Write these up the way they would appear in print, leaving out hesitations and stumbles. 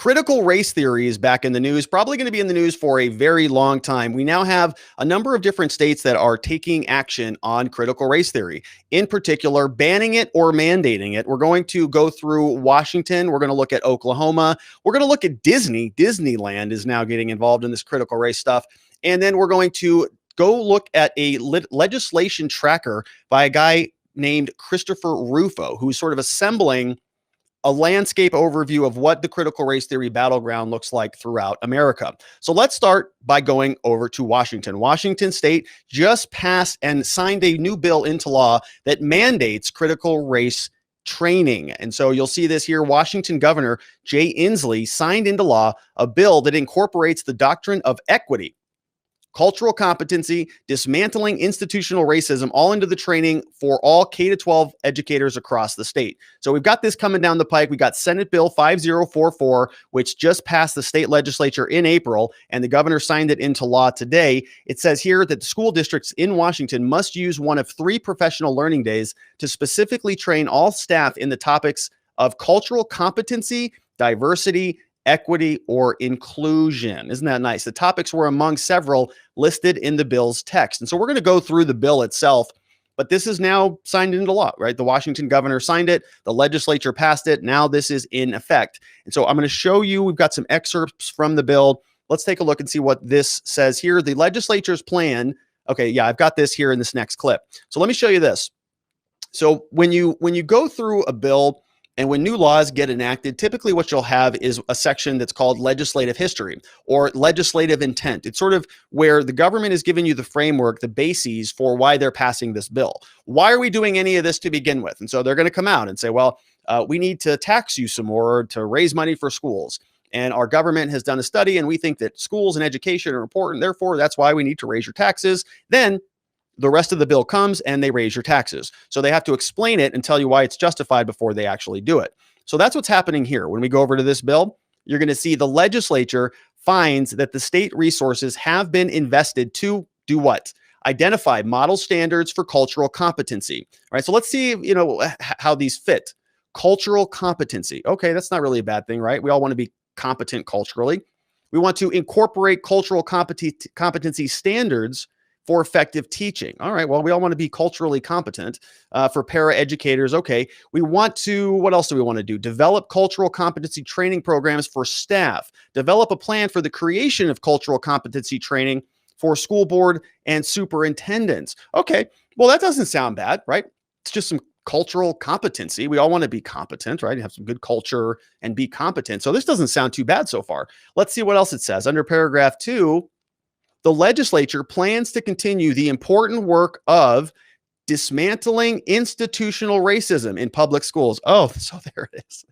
Critical race theory is back in the news, probably going to be in the news for a very long time. We now have a number of different states that are taking action on critical race theory, in particular, banning it or mandating it. We're going to go through Washington. We're going to look at Oklahoma. We're going to look at Disney. Disneyland is now getting involved in this critical race stuff. And then we're going to go look at a legislation tracker by a guy named Christopher Rufo, who's sort of assembling a landscape overview of what the critical race theory battleground looks like throughout America. So let's start by going over to Washington. Washington State just passed and signed a new bill into law that mandates critical race training. And so you'll see this here. Washington Governor Jay Inslee signed into law a bill that incorporates the doctrine of equity, cultural competency, dismantling institutional racism, all into the training for all K-12 educators across the state. So we've got this coming down the pike. We got Senate Bill 5044, which just passed the state legislature in April, and the governor signed it into law today. It says here that the school districts in Washington must use one of 3 professional learning days to specifically train all staff in the topics of cultural competency, diversity, equity, or inclusion. Isn't that nice? The topics were among several listed in the bill's text. And so we're going to go through the bill itself, but this is now signed into law, right? The Washington governor signed it. The legislature passed it. Now this is in effect. And so I'm going to show you, we've got some excerpts from the bill. Let's take a look and see what this says here. The legislature's plan. Okay. Yeah, I've got this here in this next clip. So let me show you this. So when you go through a bill, and when new laws get enacted, typically what you'll have is a section that's called legislative history or legislative intent. It's sort of where the government is giving you the framework, the bases for why they're passing this bill. Why are we doing any of this to begin with? And so they're going to come out and say, well, we need to tax you some more to raise money for schools. And our government has done a study, and we think that schools and education are important. Therefore, that's why we need to raise your taxes. Then the rest of the bill comes and they raise your taxes. So they have to explain it and tell you why it's justified before they actually do it. So that's what's happening here. When we go over to this bill, you're going to see the legislature finds that the state resources have been invested to do what? Identify model standards for cultural competency. All right. So let's see, how these fit. Cultural competency. Okay. That's not really a bad thing, right? We all want to be competent culturally. We want to incorporate cultural competency standards for effective teaching. All right, well, we all want to be culturally competent for para-educators. Okay, we want to, what else do we want to do? Develop cultural competency training programs for staff. Develop a plan for the creation of cultural competency training for school board and superintendents. Okay, well, that doesn't sound bad, right? It's just some cultural competency. We all want to be competent, right? Have some good culture and be competent. So this doesn't sound too bad so far. Let's see what else it says. Under paragraph 2, the legislature plans to continue the important work of dismantling institutional racism in public schools. Oh, so there it is.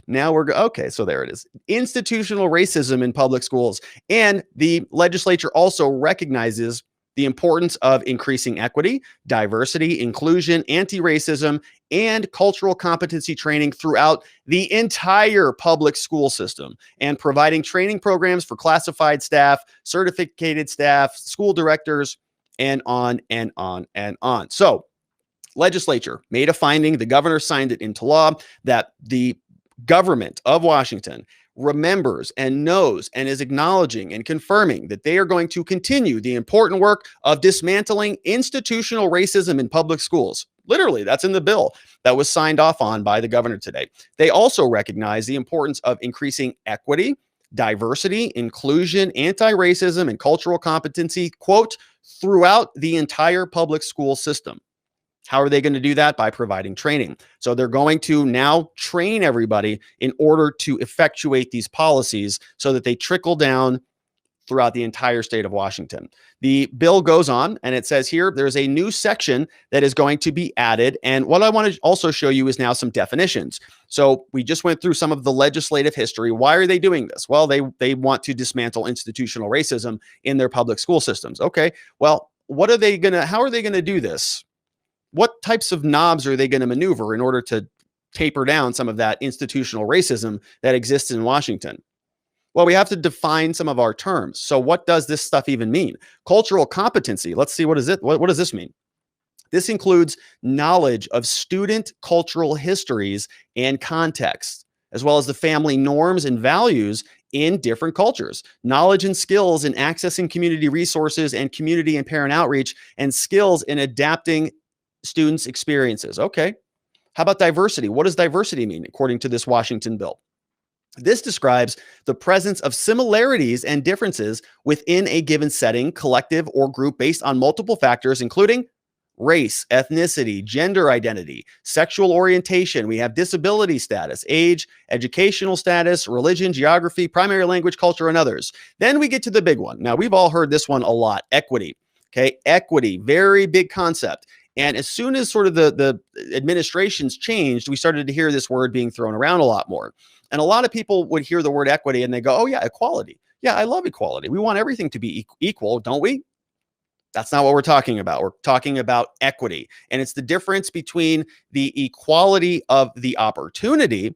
Now okay, so there it is. Institutional racism in public schools. And the legislature also recognizes the importance of increasing equity, diversity, inclusion, anti-racism, and cultural competency training throughout the entire public school system, and providing training programs for classified staff, certificated staff, school directors, and on and on and on. So, legislature made a finding, the governor signed it into law, that the government of Washington remembers and knows and is acknowledging and confirming that they are going to continue the important work of dismantling institutional racism in public schools. Literally, that's in the bill that was signed off on by the governor today. They also recognize the importance of increasing equity, diversity, inclusion, anti-racism, and cultural competency, quote, throughout the entire public school system. How are they going to do that? By providing training. So they're going to now train everybody in order to effectuate these policies so that they trickle down throughout the entire state of Washington. The bill goes on, and it says here, there's a new section that is going to be added. And what I want to also show you is now some definitions. So we just went through some of the legislative history. Why are they doing this? Well, they want to dismantle institutional racism in their public school systems. Okay, well, how are they going to do this? What types of knobs are they going to maneuver in order to taper down some of that institutional racism that exists in Washington? Well, we have to define some of our terms. So what does this stuff even mean? Cultural competency. Let's see, what is it? What does this mean? This includes knowledge of student cultural histories and context. as well as the family norms and values in different cultures, knowledge and skills in accessing community resources and community and parent outreach, and skills in adapting students' experiences. Okay. How about diversity? What does diversity mean according to this Washington bill? This describes the presence of similarities and differences within a given setting, collective, or group based on multiple factors, including race, ethnicity, gender identity, sexual orientation. We have disability status, age, educational status, religion, geography, primary language, culture, and others. Then we get to the big one. Now, we've all heard this one a lot, equity. Okay, equity, very big concept. And as soon as sort of the administrations changed, we started to hear this word being thrown around a lot more. And a lot of people would hear the word equity and they go, oh yeah, equality. Yeah, I love equality. We want everything to be equal, don't we? That's not what we're talking about. We're talking about equity. And it's the difference between the equality of the opportunity.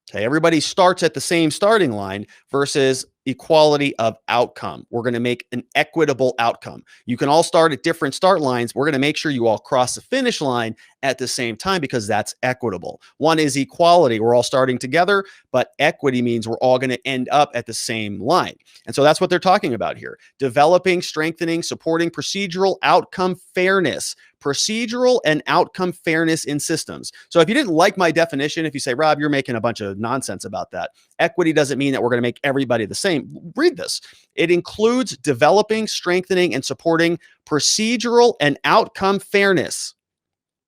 Okay, everybody starts at the same starting line versus equality of outcome. We're going to make an equitable outcome. You can all start at different start lines. We're going to make sure you all cross the finish line at the same time because that's equitable. One is equality. We're all starting together, but equity means we're all going to end up at the same line. And so that's what they're talking about here. Developing, strengthening, supporting procedural outcome fairness. Procedural and outcome fairness in systems. So if you didn't like my definition, if you say, Rob, you're making a bunch of nonsense about that. Equity doesn't mean that we're going to make everybody the same. Read this. It includes developing, strengthening, and supporting procedural and outcome fairness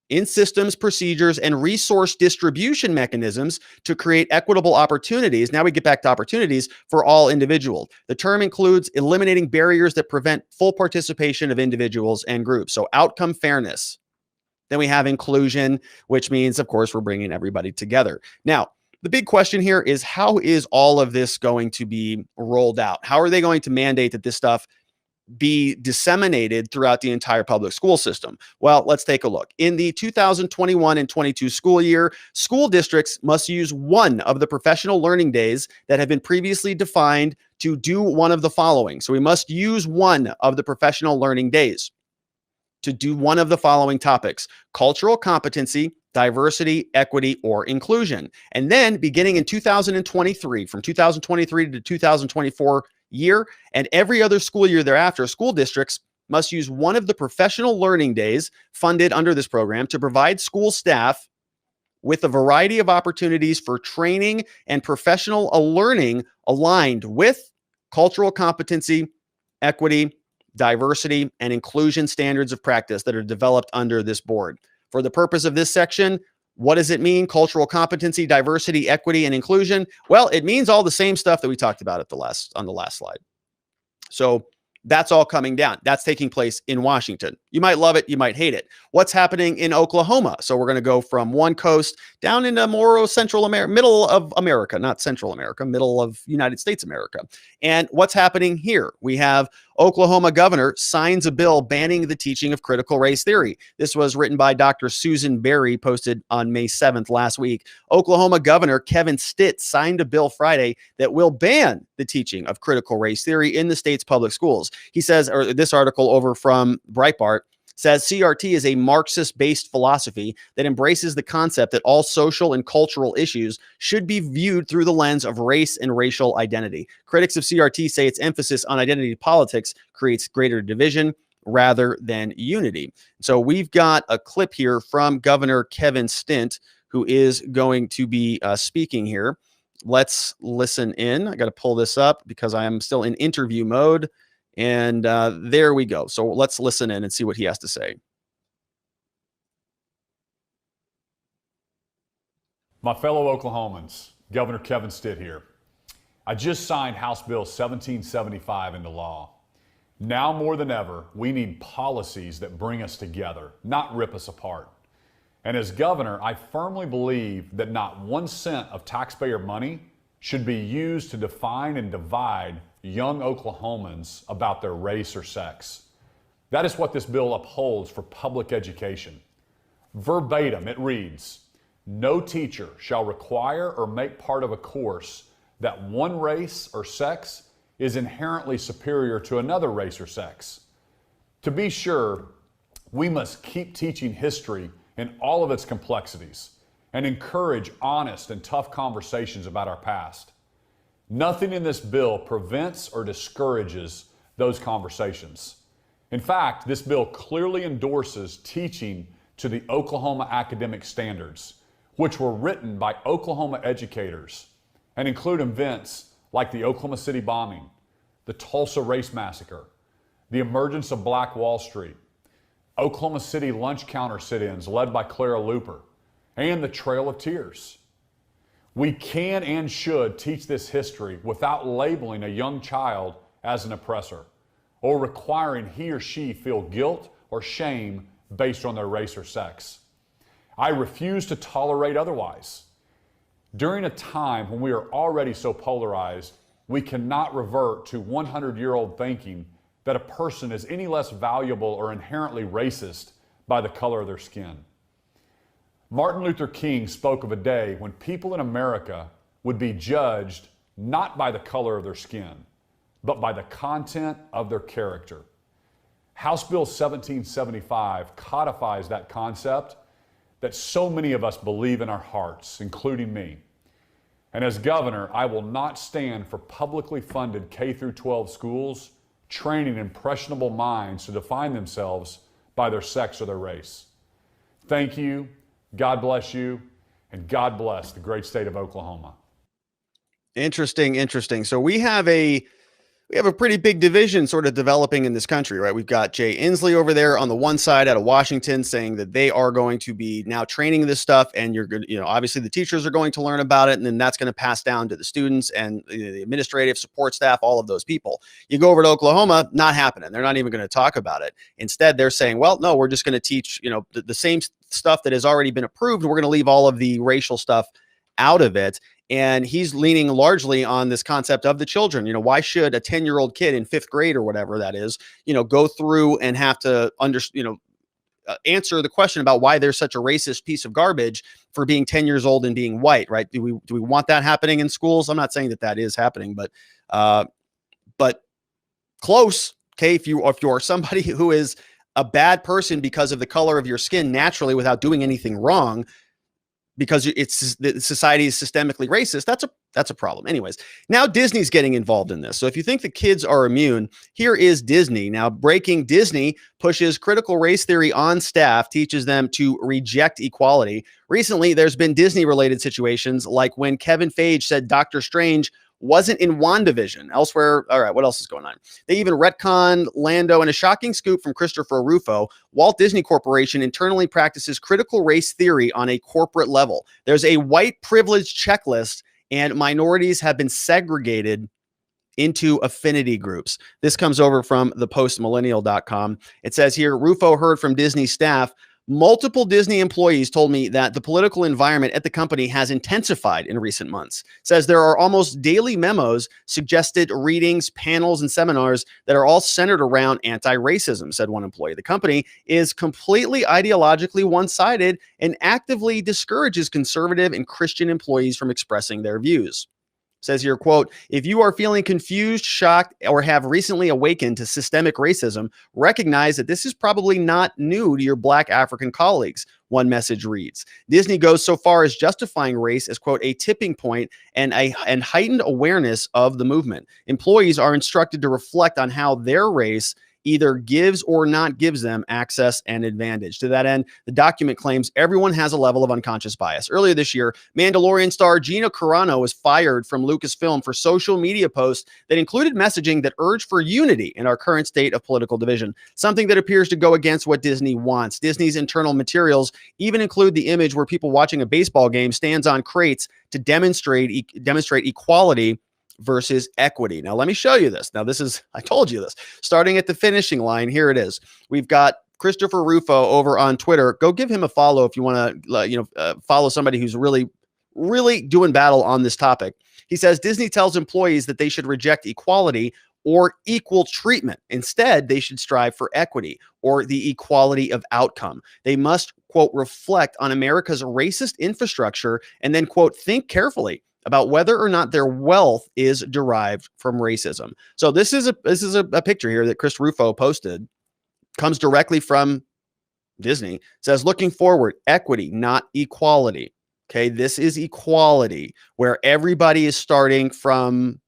in systems, procedures, and resource distribution mechanisms to create equitable opportunities. Now we get back to opportunities for all individuals. The term includes eliminating barriers that prevent full participation of individuals and groups. So outcome fairness. Then we have inclusion, which means, of course, we're bringing everybody together. Now, the big question here is, how is all of this going to be rolled out? How are they going to mandate that this stuff be disseminated throughout the entire public school system? Well, let's take a look. In the 2021 and 22 school year, school districts must use one of the professional learning days that have been previously defined to do one of the following. So we must use one of the professional learning days to do one of the following topics: cultural competency, diversity, equity, or inclusion. And then beginning in 2023, from 2023 to 2024 year and every other school year thereafter, school districts must use one of the professional learning days funded under this program to provide school staff with a variety of opportunities for training and professional learning aligned with cultural competency, equity, diversity, and inclusion standards of practice that are developed under this board. For the purpose of this section, what does it mean? Cultural competency, diversity, equity, and inclusion. Well, it means all the same stuff that we talked about on the last slide. So that's all coming down. That's taking place in Washington. You might love it. You might hate it. What's happening in Oklahoma? So we're going to go from one coast down into more Central America, middle of America, not Central America, middle of United States America. And what's happening here? We have Oklahoma governor signs a bill banning the teaching of critical race theory. This was written by Dr. Susan Berry, posted on May 7th last week. Oklahoma Governor Kevin Stitt signed a bill Friday that will ban the teaching of critical race theory in the state's public schools. He says, or this article over from Breitbart says, CRT is a Marxist-based philosophy that embraces the concept that all social and cultural issues should be viewed through the lens of race and racial identity. Critics of CRT say its emphasis on identity politics creates greater division rather than unity. So we've got a clip here from Governor Kevin Stitt, who is going to be speaking here. Let's listen in. I got to pull this up because I am still in interview mode. And there we go. So let's listen in and see what he has to say. My fellow Oklahomans, Governor Kevin Stitt here. I just signed House Bill 1775 into law. Now more than ever, we need policies that bring us together, not rip us apart. And as governor, I firmly believe that not 1 cent of taxpayer money should be used to define and divide young Oklahomans about their race or sex. That is what this bill upholds for public education. Verbatim, it reads, "No teacher shall require or make part of a course that one race or sex is inherently superior to another race or sex." To be sure, we must keep teaching history in all of its complexities. and encourage honest and tough conversations about our past. Nothing in this bill prevents or discourages those conversations. In fact, this bill clearly endorses teaching to the Oklahoma academic standards, which were written by Oklahoma educators and include events like the Oklahoma City bombing, the Tulsa race massacre, the emergence of Black Wall Street, Oklahoma City lunch counter sit-ins led by Clara Looper, and the Trail of Tears. We can and should teach this history without labeling a young child as an oppressor or requiring he or she feel guilt or shame based on their race or sex. I refuse to tolerate otherwise. During a time when we are already so polarized, we cannot revert to 100-year-old thinking that a person is any less valuable or inherently racist by the color of their skin. Martin Luther King spoke of a day when people in America would be judged not by the color of their skin, but by the content of their character. House Bill 1775 codifies that concept that so many of us believe in our hearts, including me. And as governor, I will not stand for publicly funded K-12 schools training impressionable minds to define themselves by their sex or their race. Thank you, God bless you, and God bless the great state of Oklahoma. Interesting. So we have a pretty big division sort of developing in this country, right? We've got Jay Inslee over there on the one side out of Washington saying that they are going to be now training this stuff, and you're good, obviously the teachers are going to learn about it, and then that's going to pass down to the students and the administrative support staff, all of those people. You go over to Oklahoma, not happening. They're not even going to talk about it. Instead, they're saying, well, no, we're just going to teach, the same stuff that has already been approved. We're going to leave all of the racial stuff out of it. And he's leaning largely on this concept of the children. Why should a 10-year-old kid in 5th grade or whatever that is, go through and have to answer the question about why there's such a racist piece of garbage for being 10 years old and being white, right? Do we want that happening in schools? I'm not saying that is happening, but close. Okay, if you are somebody who is a bad person because of the color of your skin naturally without doing anything wrong, because the society is systemically racist, that's a problem. Anyways, now Disney's getting involved in this. So if you think the kids are immune, here is Disney. Now, breaking: Disney pushes critical race theory on staff, teaches them to reject equality. Recently, there's been Disney-related situations like when Kevin Feige said Doctor Strange wasn't in WandaVision. Elsewhere, all right, what else is going on? They even retconned Lando. In a shocking scoop from Christopher Rufo, Walt Disney Corporation internally practices critical race theory on a corporate level. There's a white privilege checklist, and minorities have been segregated into affinity groups. This comes over from thepostmillennial.com. It says here, Rufo heard from Disney staff, multiple Disney employees told me that the political environment at the company has intensified in recent months. Says there are almost daily memos, suggested readings, panels, and seminars that are all centered around anti-racism, said one employee. The company is completely ideologically one-sided and actively discourages conservative and Christian employees from expressing their views. Says here, quote, if you are feeling confused, shocked, or have recently awakened to systemic racism, recognize that this is probably not new to your Black African colleagues, one message reads. Disney goes so far as justifying race as, quote, a tipping point and heightened awareness of the movement. Employees are instructed to reflect on how their race either gives or not gives them access and advantage. To that end, the document claims everyone has a level of unconscious bias. Earlier this year, Mandalorian star Gina Carano was fired from Lucasfilm for social media posts that included messaging that urged for unity in our current state of political division, something that appears to go against what Disney wants. Disney's internal materials even include the image where people watching a baseball game stands on crates to demonstrate equality versus equity. Now, let me show you this. Now, I told you this. Starting at the finishing line, here it is. We've got Christopher Rufo over on Twitter. Go give him a follow if you want to, follow somebody who's really, really doing battle on this topic. He says, Disney tells employees that they should reject equality or equal treatment. Instead, they should strive for equity or the equality of outcome. They must, quote, reflect on America's racist infrastructure and then, quote, think carefully about whether or not their wealth is derived from racism. So this is a picture here that Chris Rufo posted, comes directly from Disney. It says, looking forward, equity, not equality. Okay, this is equality, where everybody is starting from,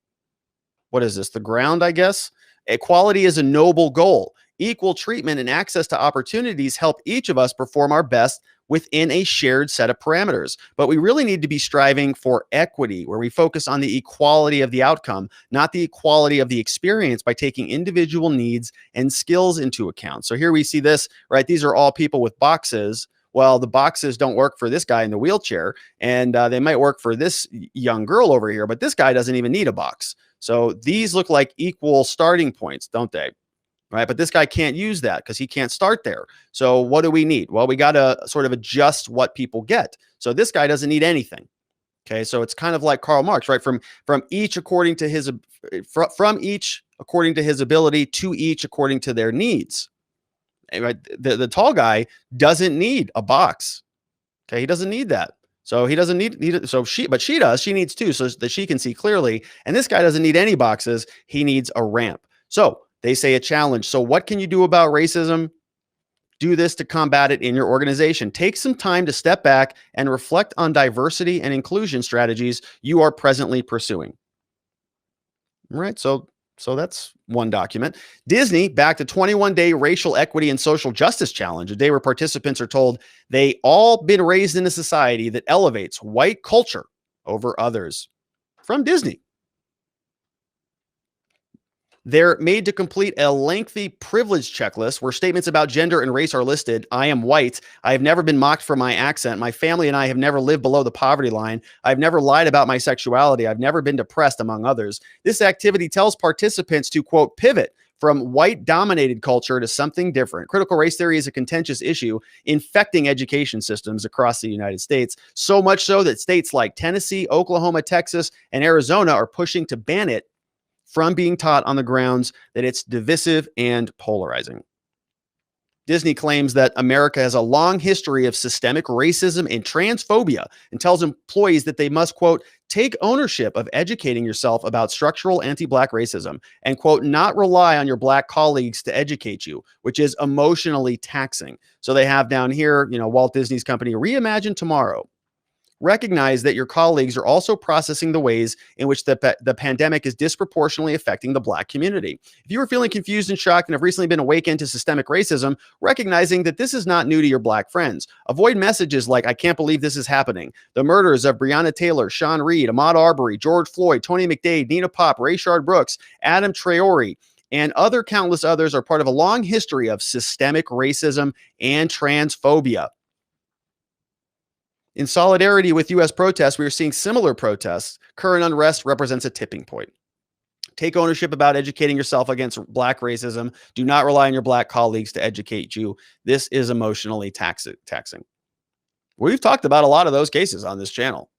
what is this, the ground, I guess? Equality is a noble goal. Equal treatment and access to opportunities help each of us perform our best within a shared set of parameters. But we really need to be striving for equity, where we focus on the equality of the outcome, not the equality of the experience, by taking individual needs and skills into account. So here we see this, right? These are all people with boxes. Well, the boxes don't work for this guy in the wheelchair, and they might work for this young girl over here, but this guy doesn't even need a box. So these look like equal starting points, don't they? Right. But this guy can't use that because he can't start there. So what do we need? Well, we got to sort of adjust what people get. So this guy doesn't need anything. Okay. So it's kind of like Karl Marx, right? From each according to his from each according to his ability, to each according to their needs. Right. The tall guy doesn't need a box. Okay. He doesn't need that. So he doesn't need it. So she does. She needs two, so that she can see clearly. And this guy doesn't need any boxes. He needs a ramp. So they say a challenge. So what can you do about racism? Do this to combat it in your organization. Take some time to step back and reflect on diversity and inclusion strategies you are presently pursuing. All right. So that's one document. Disney backed a 21-day racial equity and social justice challenge, a day where participants are told they all been raised in a society that elevates white culture over others. From Disney. They're made to complete a lengthy privilege checklist where statements about gender and race are listed. I am white. I have never been mocked for my accent. My family and I have never lived below the poverty line. I've never lied about my sexuality. I've never been depressed, among others. This activity tells participants to, quote, pivot from white-dominated culture to something different. Critical race theory is a contentious issue infecting education systems across the United States, so much so that states like Tennessee, Oklahoma, Texas, and Arizona are pushing to ban it from being taught on the grounds that it's divisive and polarizing. Disney claims that America has a long history of systemic racism and transphobia and tells employees that they must, quote, take ownership of educating yourself about structural anti-Black racism and, quote, not rely on your Black colleagues to educate you, which is emotionally taxing. So they have down here, Walt Disney's company, Reimagine Tomorrow. Recognize that your colleagues are also processing the ways in which the pandemic is disproportionately affecting the Black community. If you are feeling confused and shocked and have recently been awakened to systemic racism, recognizing that this is not new to your Black friends. Avoid messages like, I can't believe this is happening. The murders of Breonna Taylor, Sean Reed, Ahmaud Arbery, George Floyd, Tony McDade, Nina Pop, Rayshard Brooks, Adam Traore, and other countless others are part of a long history of systemic racism and transphobia. In solidarity with U.S. protests, we are seeing similar protests. Current unrest represents a tipping point. Take ownership about educating yourself against Black racism. Do not rely on your Black colleagues to educate you. This is emotionally taxing. We've talked about a lot of those cases on this channel.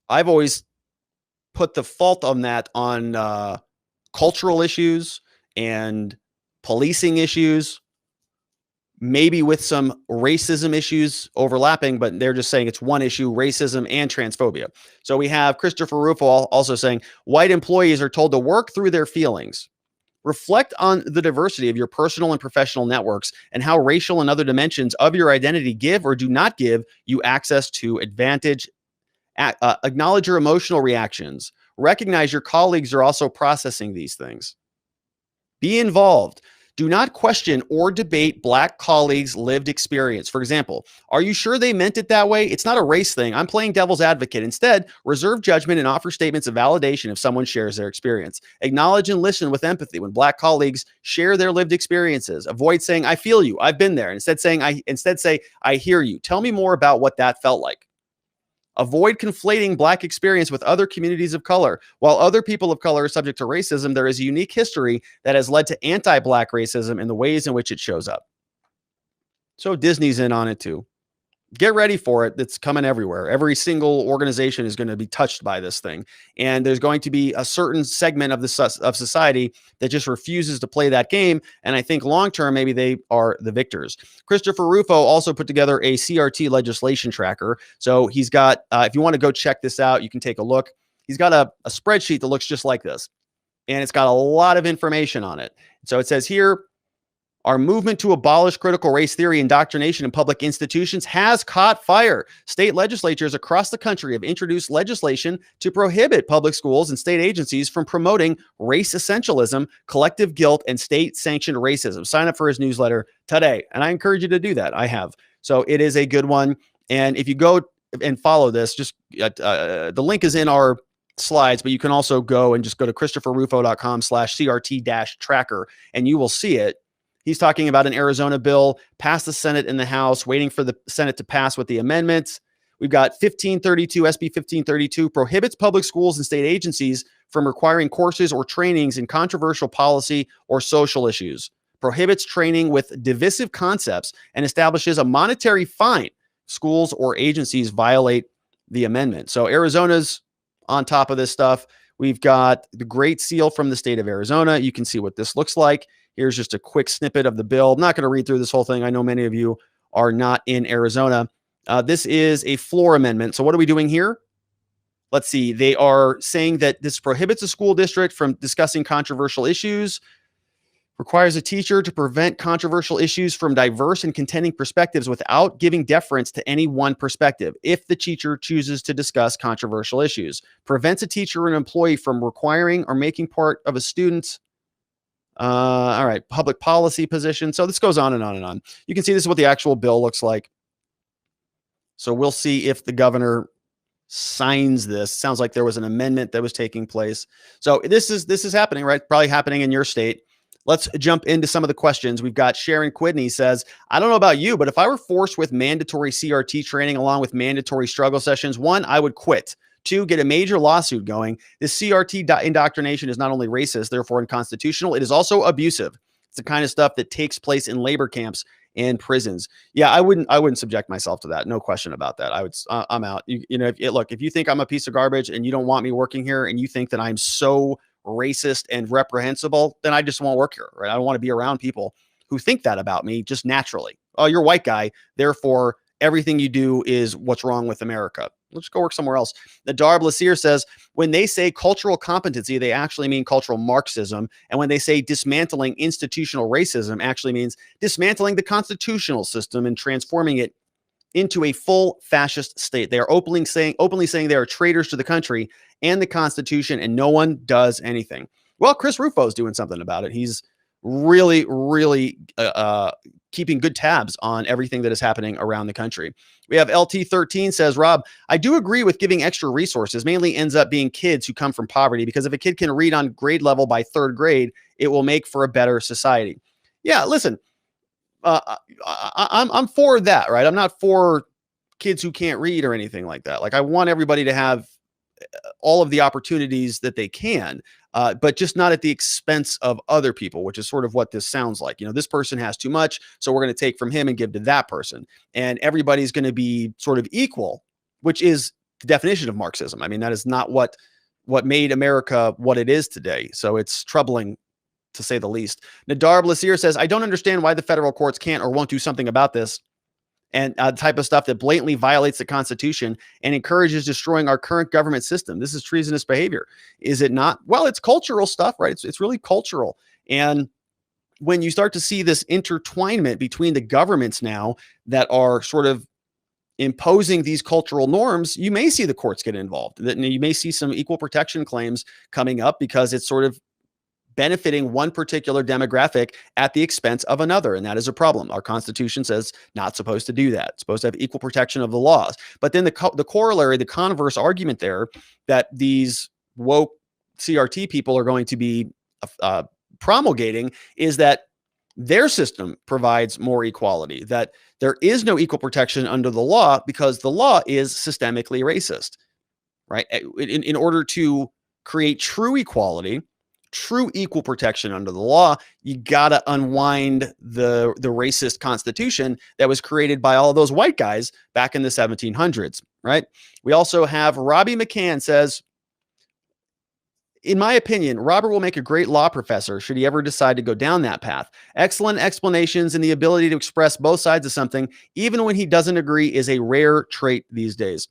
I've always put the fault on that on cultural issues and policing issues, maybe with some racism issues overlapping, but they're just saying it's one issue, racism and transphobia. So we have Christopher Rufo also saying white employees are told to work through their feelings. Reflect on the diversity of your personal and professional networks and how racial and other dimensions of your identity give or do not give you access to advantage. Acknowledge your emotional reactions. Recognize your colleagues are also processing these things. Be involved. Do not question or debate Black colleagues' lived experience. For example, are you sure they meant it that way? It's not a race thing. I'm playing devil's advocate. Instead, reserve judgment and offer statements of validation if someone shares their experience. Acknowledge and listen with empathy when Black colleagues share their lived experiences. Avoid saying, I feel you, I've been there. Instead say, I hear you. Tell me more about what that felt like. Avoid conflating Black experience with other communities of color. While other people of color are subject to racism, there is a unique history that has led to anti-Black racism in the ways in which it shows up. So Disney's in on it too. Get ready for it. It's coming everywhere. Every single organization is going to be touched by this thing. And there's going to be a certain segment of society that just refuses to play that game. And I think long-term, maybe they are the victors. Christopher Rufo also put together a CRT legislation tracker. So he's got, if you want to go check this out, you can take a look. He's got a spreadsheet that looks just like this. And it's got a lot of information on it. So it says here, Our movement to abolish critical race theory indoctrination in public institutions has caught fire. State legislatures across the country have introduced legislation to prohibit public schools and state agencies from promoting race essentialism, collective guilt, and state-sanctioned racism. Sign up for his newsletter today, and I encourage you to do that. I have. So it is a good one. And if you go and follow this, just the link is in our slides, but you can also go and just go to christopherrufo.com/CRT-tracker, and you will see it. He's talking about an Arizona bill passed the Senate and the House, waiting for the Senate to pass with the amendments. We've got 1532, SB 1532 prohibits public schools and state agencies from requiring courses or trainings in controversial policy or social issues, prohibits training with divisive concepts, and establishes a monetary fine. Schools or agencies violate the amendment. So Arizona's on top of this stuff. We've got the Great Seal from the state of Arizona. You can see what this looks like. Here's just a quick snippet of the bill. I'm not going to read through this whole thing. I know many of you are not in Arizona. This is a floor amendment. So what are we doing here? Let's see. They are saying that this prohibits a school district from discussing controversial issues, requires a teacher to prevent controversial issues from diverse and contending perspectives without giving deference to any one perspective if the teacher chooses to discuss controversial issues, prevents a teacher or an employee from requiring or making part of a student's all right, public policy position. So this goes on and on and on. You can see this is what the actual bill looks like. So we'll see if the governor signs this. Sounds like there was an amendment that was taking place. So this is happening, right? Probably happening in your state. Let's jump into some of the questions. We've got Sharon Quidney says, I don't know about you, but if I were forced with mandatory CRT training along with mandatory struggle sessions, 1, I would quit. 2, get a major lawsuit going. This CRT indoctrination is not only racist, therefore unconstitutional, it is also abusive. It's the kind of stuff that takes place in labor camps and prisons. Yeah, I wouldn't subject myself to that. No question about that. I'm out. You know, if you think I'm a piece of garbage and you don't want me working here and you think that I'm so racist and reprehensible, then I just won't work here, right? I don't want to be around people who think that about me just naturally. Oh, you're a white guy, therefore everything you do is what's wrong with America. Let's go work somewhere else. The Darb Lassier says, when they say cultural competency, they actually mean cultural Marxism. And when they say dismantling institutional racism, actually means dismantling the constitutional system and transforming it into a full fascist state. They are openly saying they are traitors to the country and the Constitution, and no one does anything. Well, Chris Rufo is doing something about it. He's really, really keeping good tabs on everything that is happening around the country. We have LT13 says, Rob, I do agree with giving extra resources mainly ends up being kids who come from poverty, because if a kid can read on grade level by 3rd grade, it will make for a better society. Yeah, listen, I'm for that, right? I'm not for kids who can't read or anything like that. Like, I want everybody to have all of the opportunities that they can, but just not at the expense of other people, which is sort of what this sounds like. You know, this person has too much, so we're going to take from him and give to that person. And everybody's going to be sort of equal, which is the definition of Marxism. I mean, that is not what made America what it is today. So it's troubling, to say the least. Nadarb Lassier says, I don't understand why the federal courts can't or won't do something about this. And type of stuff that blatantly violates the Constitution and encourages destroying our current government system. This is treasonous behavior. Is it not? Well, it's cultural stuff, right? It's really cultural. And when you start to see this intertwinement between the governments now that are sort of imposing these cultural norms, you may see the courts get involved. You may see some equal protection claims coming up because it's sort of benefiting one particular demographic at the expense of another. And that is a problem. Our Constitution says not supposed to do that. It's supposed to have equal protection of the laws. But then the corollary, the converse argument there, that these woke CRT people are going to be promulgating, is that their system provides more equality, that there is no equal protection under the law because the law is systemically racist, right? In order to create true equality, true equal protection under the law, you got to unwind the racist Constitution that was created by all of those white guys back in the 1700s, right? We also have Robbie McCann says, in my opinion, Robert will make a great law professor should he ever decide to go down that path. Excellent explanations and the ability to express both sides of something, even when he doesn't agree, is a rare trait these days.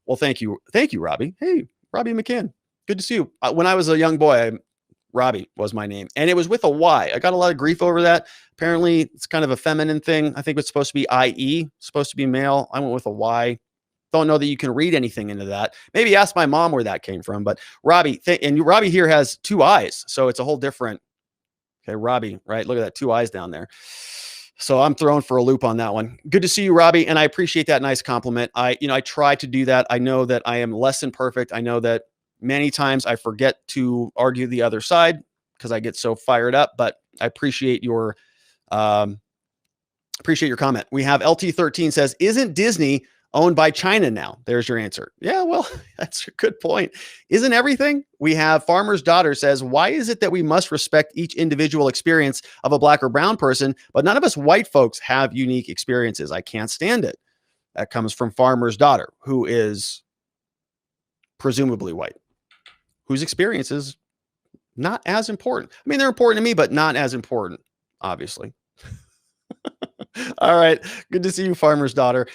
Well, thank you. Thank you, Robbie. Hey, Robbie McCann. Good to see you. When I was a young boy, Robbie was my name. And it was with a Y. I got a lot of grief over that. Apparently, it's kind of a feminine thing. I think it's supposed to be IE, supposed to be male. I went with a Y. Don't know that you can read anything into that. Maybe ask my mom where that came from. But Robbie, and Robbie here has 2 eyes. So it's a whole different. Okay, Robbie, right? Look at that, 2 eyes down there. So I'm thrown for a loop on that one. Good to see you, Robbie. And I appreciate that nice compliment. I try to do that. I know that I am less than perfect. I know that many times I forget to argue the other side because I get so fired up, but I appreciate your comment. We have LT13 says, isn't Disney owned by China now? There's your answer. Yeah, well, that's a good point. Isn't everything? We have Farmer's Daughter says, why is it that we must respect each individual experience of a black or brown person, but none of us white folks have unique experiences? I can't stand it. That comes from Farmer's Daughter, who is presumably white, whose experience is not as important. I mean, they're important to me, but not as important, obviously. All right. Good to see you, Farmer's Daughter.